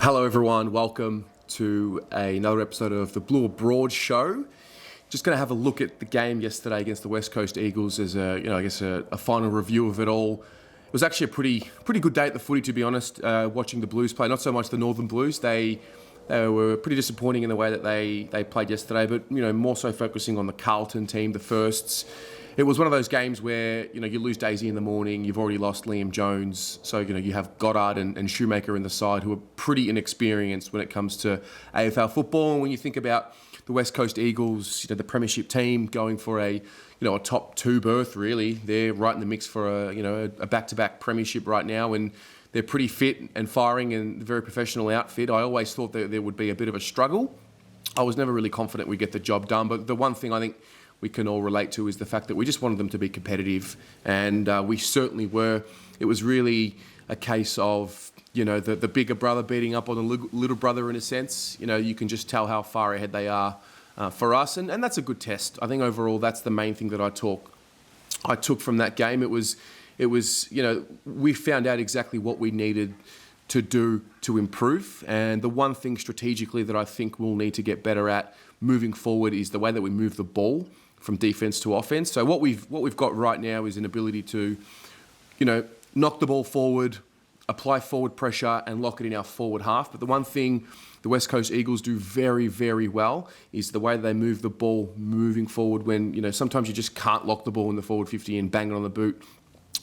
Hello everyone, welcome to another episode of the Blue Abroad show. Just going to have a look at the game yesterday against the West Coast Eagles as a final review of it all. It was actually a pretty good day at the footy, to be honest, watching the Blues play. Not so much the Northern Blues. They were pretty disappointing in the way that they played yesterday, but more so focusing on the Carlton team, the Firsts. It was one of those games where you lose Daisy in the morning. You've already lost Liam Jones, so you have Goddard and Shoemaker in the side who are pretty inexperienced when it comes to AFL football. And when you think about the West Coast Eagles, the premiership team going for a top two berth, really, they're right in the mix for a back-to-back premiership right now, and they're pretty fit and firing and a very professional outfit. I always thought that there would be a bit of a struggle. I was never really confident we'd get the job done, but the one thing I think we can all relate to is the fact that we just wanted them to be competitive, and we certainly were. It was really a case of the bigger brother beating up on the little brother in a sense. You can just tell how far ahead they are for us, and that's a good test. I think overall that's the main thing that I took from that game. It was we found out exactly what we needed to do to improve, and the one thing strategically that I think we'll need to get better at moving forward is the way that we move the ball from defense to offense. So what we've got right now is an ability to, knock the ball forward, apply forward pressure, and lock it in our forward half. But the one thing the West Coast Eagles do very, very well is the way they move the ball moving forward when, sometimes you just can't lock the ball in the forward 50 and bang it on the boot.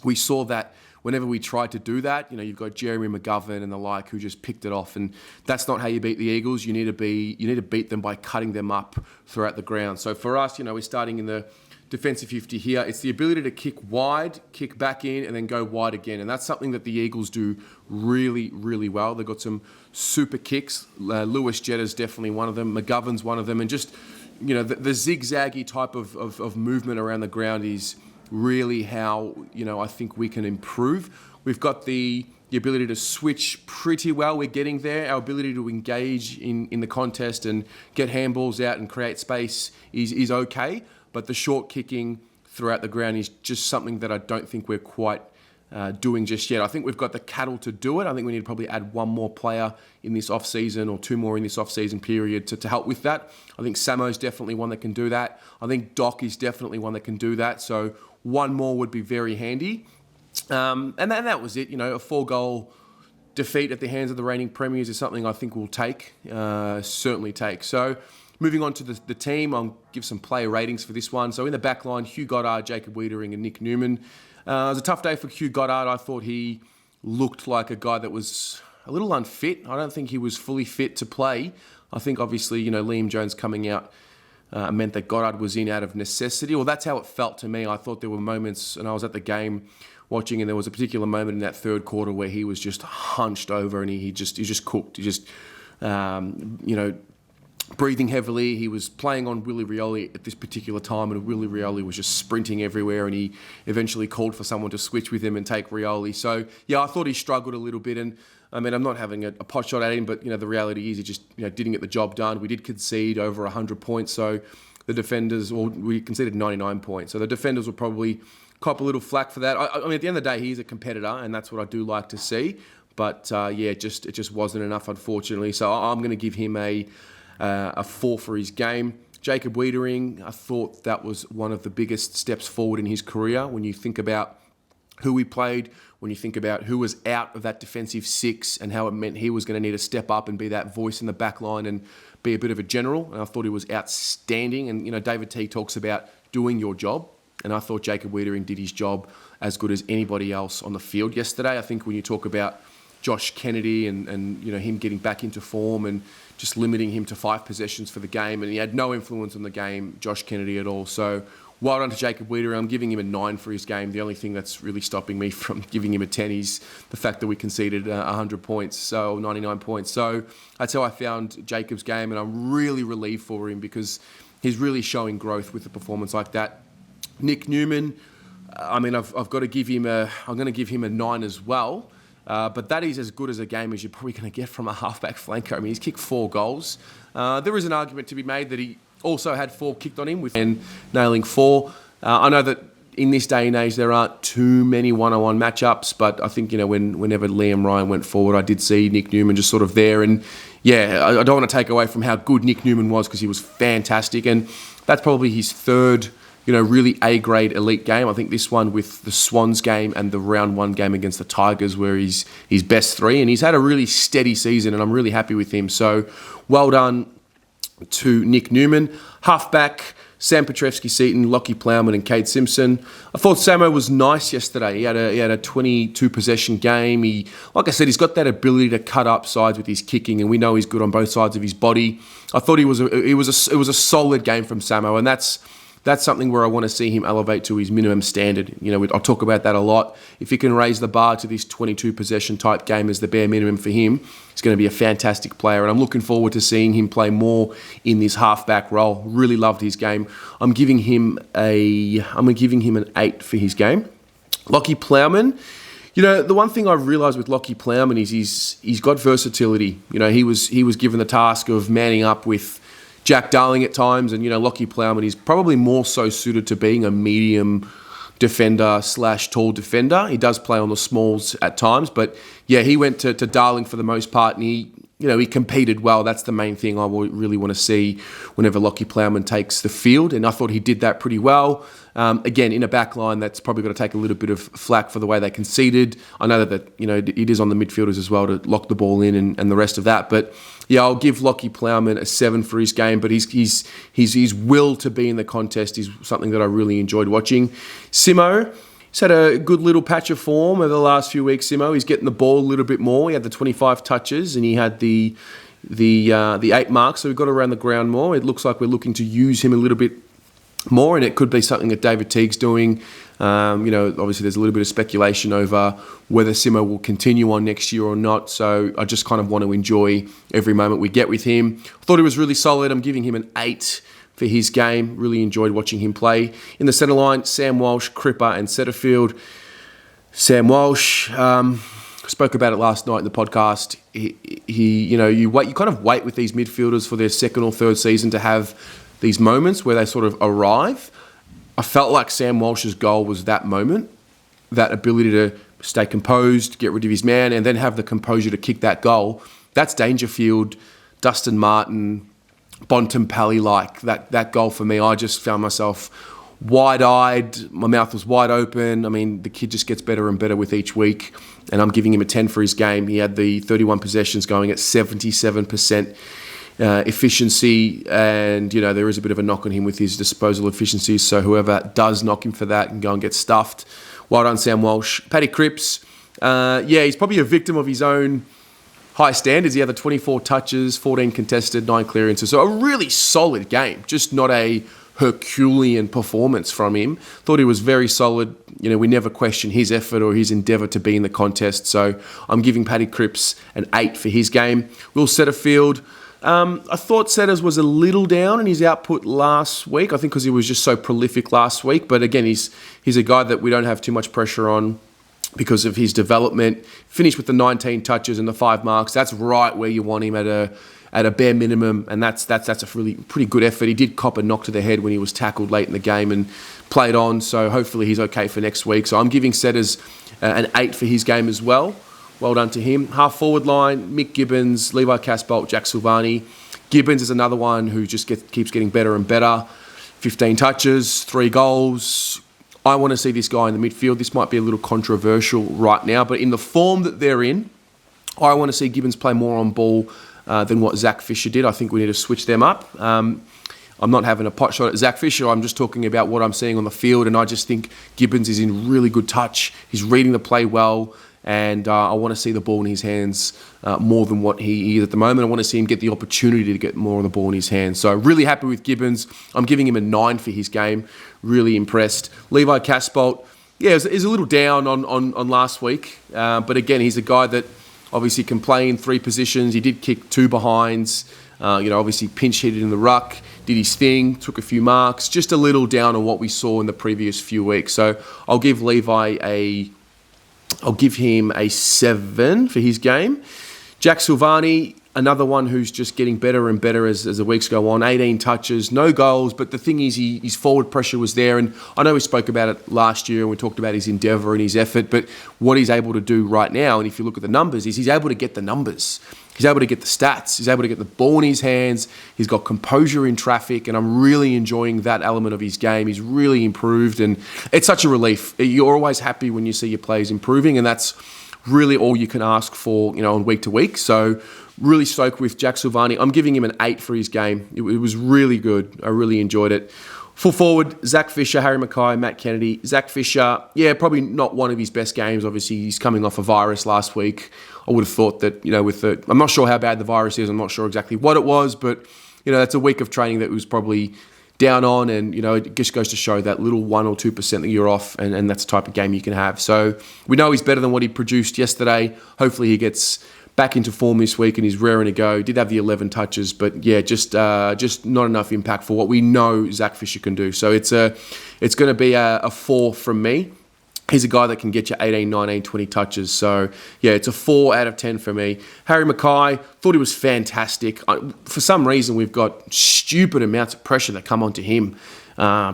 We saw that whenever we tried to do that. You've got Jeremy McGovern and the like who just picked it off, and that's not how you beat the Eagles. You need to beat them by cutting them up throughout the ground. So for us, we're starting in the defensive 50 here. It's the ability to kick wide, kick back in, and then go wide again, and that's something that the Eagles do really, really well. They've got some super kicks. Lewis Jetta's definitely one of them. McGovern's one of them, and just the zigzaggy type of movement around the ground is really how I think we can improve. We've got the ability to switch pretty well. We're getting there. Our ability to engage in the contest and get handballs out and create space is okay, but the short kicking throughout the ground is just something that I don't think we're quite doing just yet. I think we've got the cattle to do it. I think we need to probably add one more player in this off-season or two more in this off-season period to help with that. I think Samo's definitely one that can do that. I think Doc is definitely one that can do that. So one more would be very handy. And that was it. A 4-goal defeat at the hands of the reigning premiers is something I think we'll certainly take. So moving on to the team, I'll give some player ratings for this one. So in the backline, Hugh Goddard, Jacob Wiedering and Nick Newman. It was a tough day for Hugh Goddard. I thought he looked like a guy that was a little unfit. I don't think he was fully fit to play. I think obviously, Liam Jones coming out meant that Goddard was in out of necessity. Well, that's how it felt to me. I thought there were moments, and I was at the game watching, and there was a particular moment in that third quarter where he was just hunched over and he just cooked. He just, breathing heavily. He was playing on Willie Rioli at this particular time, and Willie Rioli was just sprinting everywhere, and he eventually called for someone to switch with him and take Rioli. So, yeah, I thought he struggled a little bit, and I mean, I'm not having a pot shot at him, but, the reality is he just, didn't get the job done. We did concede over 100 points, so the defenders, we conceded 99 points, so the defenders will probably cop a little flack for that. I mean, at the end of the day, he's a competitor, and that's what I do like to see, but, it just wasn't enough, unfortunately, so I'm going to give him a 4 for his game. Jacob Wiedering, I thought that was one of the biggest steps forward in his career when you think about who he played, when you think about who was out of that defensive 6 and how it meant he was going to need to step up and be that voice in the back line and be a bit of a general. And I thought he was outstanding. And, David T talks about doing your job. And I thought Jacob Wiedering did his job as good as anybody else on the field yesterday. I think when you talk about Josh Kennedy and him getting back into form and just limiting him to 5 possessions for the game, and he had no influence on the game, Josh Kennedy, at all. So well done to Jacob Wiedering. I'm giving him a 9 for his game. The only thing that's really stopping me from giving him a 10 is the fact that we conceded 100 points, so 99 points. So that's how I found Jacob's game, and I'm really relieved for him because he's really showing growth with a performance like that. Nick Newman, I mean, I'm going to give him a 9 as well. But that is as good as a game as you're probably going to get from a halfback flanker. I mean, he's kicked 4 goals. There is an argument to be made that he also had 4 kicked on him and nailing 4. I know that in this day and age, there aren't too many one-on-one matchups, but I think, whenever Liam Ryan went forward, I did see Nick Newman just sort of there. And yeah, I don't want to take away from how good Nick Newman was, because he was fantastic. And that's probably his third, really A-grade elite game. I think this one with the Swans game and the round 1 game against the Tigers were his best 3. And he's had a really steady season, and I'm really happy with him. So well done to Nick Newman. Halfback, Sam Petrevski-Seton, Lockie Plowman and Cade Simpson. I thought Samo was nice yesterday. He had a 22 possession game. Like I said, he's got that ability to cut up sides with his kicking, and we know he's good on both sides of his body. I thought it was a solid game from Samo, and that's something where I want to see him elevate to his minimum standard. I'll talk about that a lot. If he can raise the bar to this 22 possession type game as the bare minimum for him, he's going to be a fantastic player. And I'm looking forward to seeing him play more in this halfback role. Really loved his game. I'm giving him an 8 for his game. Lockie Plowman. The one thing I've realised with Lockie Plowman is he's got versatility. He was given the task of manning up with Jack Darling at times, and Lockie Plowman is probably more so suited to being a medium defender / tall defender. He does play on the smalls at times, but yeah, he went to Darling for the most part, and he competed well. That's the main thing I really want to see whenever Lockie Plowman takes the field, and I thought he did that pretty well. Again, in a backline that's probably got to take a little bit of flack for the way they conceded. I know that it is on the midfielders as well to lock the ball in and the rest of that. But yeah, I'll give Lockie Plowman a 7 for his game. But his will to be in the contest is something that I really enjoyed watching. Simo, he's had a good little patch of form over the last few weeks. Simo, he's getting the ball a little bit more. He had the 25 touches and he had the 8 marks, so we got around the ground more. It looks like we're looking to use him a little bit more, and it could be something that David Teague's doing. Obviously there's a little bit of speculation over whether Simo will continue on next year or not, so I just kind of want to enjoy every moment we get with him. I thought he was really solid. I'm giving him an 8 for his game. Really enjoyed watching him play. In the centre line, Sam Walsh, Cripper and Setterfield. Sam Walsh, spoke about it last night in the podcast. You kind of wait with these midfielders for their second or third season to have these moments where they sort of arrive. I felt like Sam Walsh's goal was that moment, that ability to stay composed, get rid of his man, and then have the composure to kick that goal. That's Dangerfield, Dustin Martin, Bontempelli-like. That goal for me, I just found myself wide-eyed. My mouth was wide open. I mean, the kid just gets better and better with each week, and I'm giving him a 10 for his game. He had the 31 possessions going at 77% efficiency, and there is a bit of a knock on him with his disposal efficiency, so whoever does knock him for that can go and get stuffed. Well done, Sam Walsh. Paddy Cripps, he's probably a victim of his own high standards. He had the 24 touches, 14 contested, 9 clearances, so a really solid game, just not a Herculean performance from him. Thought he was very solid. We never question his effort or his endeavour to be in the contest, so I'm giving Paddy Cripps an 8 for his game. Will Setterfield, I thought Setters was a little down in his output last week, I think because he was just so prolific last week, but again, he's a guy that we don't have too much pressure on because of his development. Finished with the 19 touches and the 5 marks. That's right where you want him at a bare minimum, and that's a really pretty good effort. He did cop a knock to the head when he was tackled late in the game and played on, so hopefully he's okay for next week. So I'm giving Setters an 8 for his game as well. Well done to him. Half forward line, Mick Gibbons, Levi Casbolt, Jack Silvani. Gibbons is another one who just keeps getting better and better. 15 touches, 3 goals. I want to see this guy in the midfield. This might be a little controversial right now, but in the form that they're in, I want to see Gibbons play more on ball than what Zach Fisher did. I think we need to switch them up. I'm not having a pot shot at Zach Fisher. I'm just talking about what I'm seeing on the field, and I just think Gibbons is in really good touch. He's reading the play well, and I want to see the ball in his hands more than what he is at the moment. I want to see him get the opportunity to get more of the ball in his hands. So really happy with Gibbons. I'm giving him a 9 for his game. Really impressed. Levi Casbolt, is a little down on last week, but again, he's a guy that obviously can play in 3 positions. He did kick 2 behinds. Obviously pinch hit it in the ruck, did his thing, took a few marks. Just a little down on what we saw in the previous few weeks. So I'll give him a 7 for his game. Jack Silvani, another one who's just getting better and better as the weeks go on. 18 touches, no goals, but the thing is his forward pressure was there. And I know we spoke about it last year and we talked about his endeavour and his effort, but what he's able to do right now, and if you look at the numbers, is he's able to get the numbers. He's able to get the stats. He's able to get the ball in his hands. He's got composure in traffic, and I'm really enjoying that element of his game. He's really improved, and it's such a relief. You're always happy when you see your players improving, and that's really all you can ask for, on week to week. So really stoked with Jack Silvani. I'm giving him an 8 for his game. It was really good. I really enjoyed it. Full forward, Zach Fisher, Harry Mackay, Matt Kennedy. Zach Fisher, probably not one of his best games. Obviously, he's coming off a virus last week. I would have thought that, I'm not sure how bad the virus is. I'm not sure exactly what it was, but, that's a week of training that was probably down on, and, it just goes to show that little 1 or 2% that you're off, and that's the type of game you can have. So we know he's better than what he produced yesterday. Hopefully he gets back into form this week and he's raring to go. Did have the 11 touches, but just not enough impact for what we know Zach Fisher can do. So it's going to be a 4 from me. He's a guy that can get you 18, 19, 20 touches. So, it's a 4 out of 10 for me. Harry Mackay, thought he was fantastic. For some reason, we've got stupid amounts of pressure that come onto him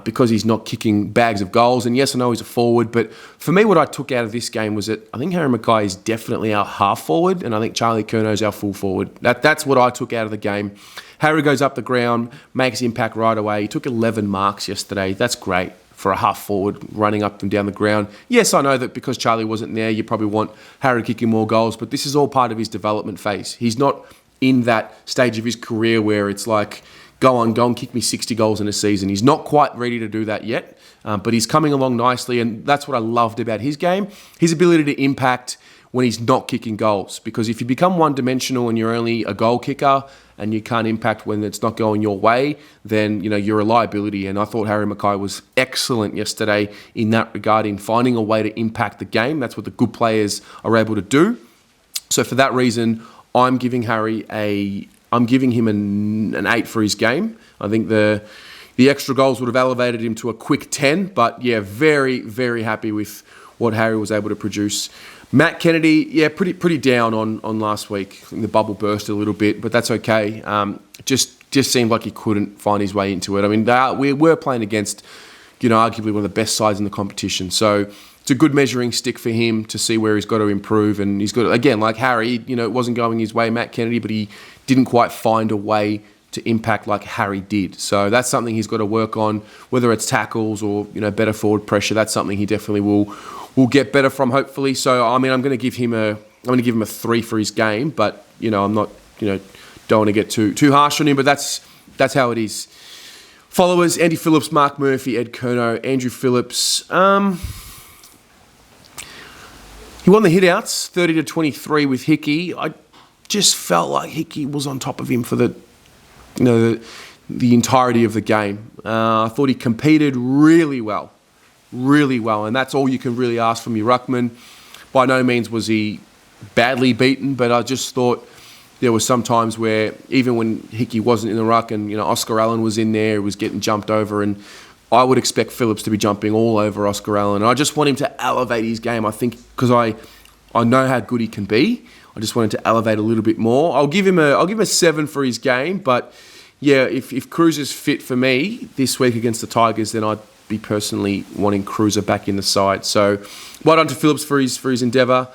because he's not kicking bags of goals. And yes, I know he's a forward, but for me, what I took out of this game was that I think Harry Mackay is definitely our half forward, and I think Charlie Curnow's our full forward. That's what I took out of the game. Harry goes up the ground, makes impact right away. He took 11 marks yesterday. That's great for a half forward running up and down the ground. Yes, I know that because Charlie wasn't there, you probably want Harry kicking more goals, but this is all part of his development phase. He's not in that stage of his career where it's like, go on, kick me 60 goals in a season. He's not quite ready to do that yet, but he's coming along nicely, and that's what I loved about his game, his ability to impact when he's not kicking goals. Because if you become one-dimensional and you're only a goal kicker and you can't impact when it's not going your way, then you're a liability. And I thought Harry Mackay was excellent yesterday in that regard, in finding a way to impact the game. That's what the good players are able to do. So for that reason, I'm giving him an 8 for his game. I think the extra goals would have elevated him to a quick 10, but very, very happy with what Harry was able to produce. Matt Kennedy, pretty down on last week. I think the bubble burst a little bit, but that's okay. Just seemed like he couldn't find his way into it. I mean, we were playing against, arguably one of the best sides in the competition. So it's a good measuring stick for him to see where he's got to improve. And he's got, again, like Harry, it wasn't going his way, Matt Kennedy, but he didn't quite find a way to impact like Harry did. So that's something he's got to work on, whether it's tackles or, better forward pressure. That's something he definitely will get better from, hopefully. So, I mean, I'm going to give him a 3 for his game, but, I'm not, don't want to get too harsh on him, but that's how it is. Followers, Andy Phillips, Mark Murphy, Ed Curnow, Andrew Phillips. He won the hitouts, 30-23 with Hickey. I just felt like Hickey was on top of him for the entirety of the game. I thought he competed really well, and that's all you can really ask from your ruckman. By no means was he badly beaten, but I just thought there were some times where even when Hickey wasn't in the ruck and Oscar Allen was in there, he was getting jumped over, and I would expect Phillips to be jumping all over Oscar Allen. And I just want him to elevate his game, I think, because I know how good he can be. I just want him to elevate a little bit more. I'll give him a 7 for his game, but if Cruz is fit for me this week against the Tigers, then I'd be personally wanting Cruiser back in the side. So well done to Phillips for his endeavour.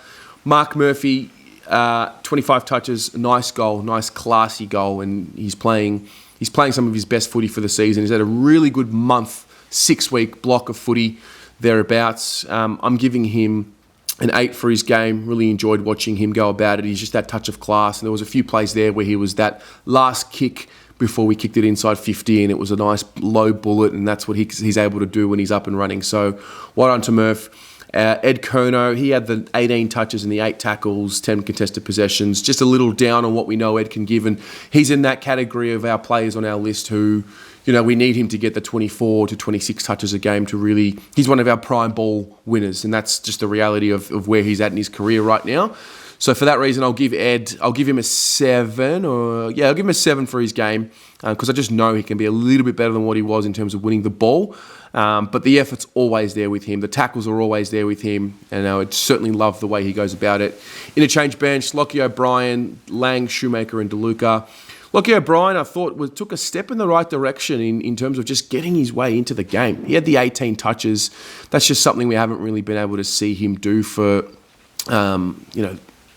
Mark Murphy, 25 touches, nice goal, nice classy goal, and he's playing some of his best footy for the season. He's had a really good month, 6-week block of footy thereabouts. I'm giving him an 8 for his game. Really enjoyed watching him go about it. He's just that touch of class, and there was a few plays there where he was that last kick before we kicked it inside 50, and it was a nice low bullet, and that's what he's able to do when he's up and running. So well done to Murph. Ed Curnow, he had the 18 touches and the 8 tackles, 10 contested possessions, just a little down on what we know Ed can give, and he's in that category of our players on our list who, we need him to get the 24 to 26 touches a game to really, he's one of our prime ball winners, and that's just the reality of where he's at in his career right now. So for that reason, I'll give him a 7, I'll give him a 7 for his game, because I just know he can be a little bit better than what he was in terms of winning the ball. But the effort's always there with him. The tackles are always there with him. And I would certainly love the way he goes about it. Interchange bench, Lockie O'Brien, Lang, Shoemaker and DeLuca. Lockie O'Brien, I thought, took a step in the right direction in terms of just getting his way into the game. He had the 18 touches. That's just something we haven't really been able to see him do for,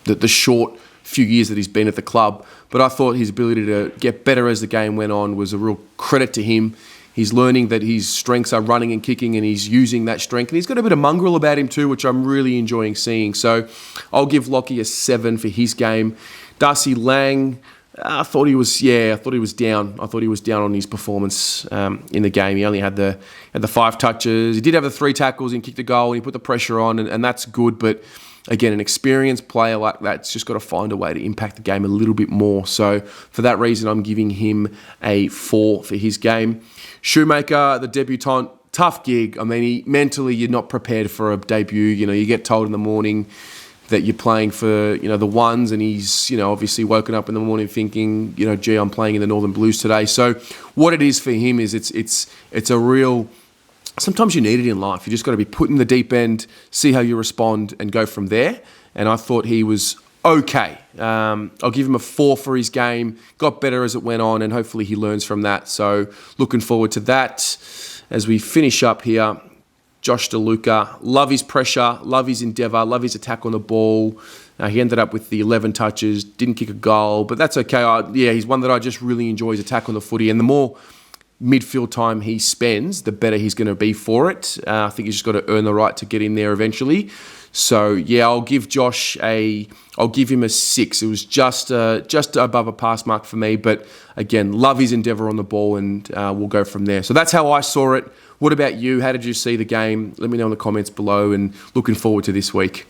the short few years that he's been at the club. But I thought his ability to get better as the game went on was a real credit to him. He's learning that his strengths are running and kicking, and he's using that strength. And he's got a bit of mongrel about him too, which I'm really enjoying seeing. So I'll give Lockie a 7 for his game. Darcy Lang, I thought he was down. I thought he was down on his performance in the game. He only had the 5 touches. He did have the 3 tackles and kicked a goal, and he put the pressure on, and that's good. But again, an experienced player like that's just got to find a way to impact the game a little bit more. So for that reason, I'm giving him a 4 for his game. Shoemaker, the debutant, tough gig. I mean, mentally, you're not prepared for a debut. You get told in the morning that you're playing for, the ones, and he's, obviously woken up in the morning thinking, gee, I'm playing in the Northern Blues today. So what it is for him is it's a real, sometimes you need it in life. You just got to be put in the deep end, see how you respond, and go from there. And I thought he was okay. I'll give him a 4 for his game. Got better as it went on, and hopefully he learns from that. So looking forward to that. As we finish up here, Josh DeLuca, love his pressure, love his endeavour, love his attack on the ball. He ended up with the 11 touches, didn't kick a goal, but that's okay. He's one that I just really enjoy his attack on the footy, and the more midfield time he spends, the better he's going to be for it. I think he's just got to earn the right to get in there eventually. So I'll give him a 6. It was just above a pass mark for me, but again, love his endeavour on the ball, and we'll go from there. So that's how I saw it. What about you? How did you see the game? Let me know in the comments below, and looking forward to this week.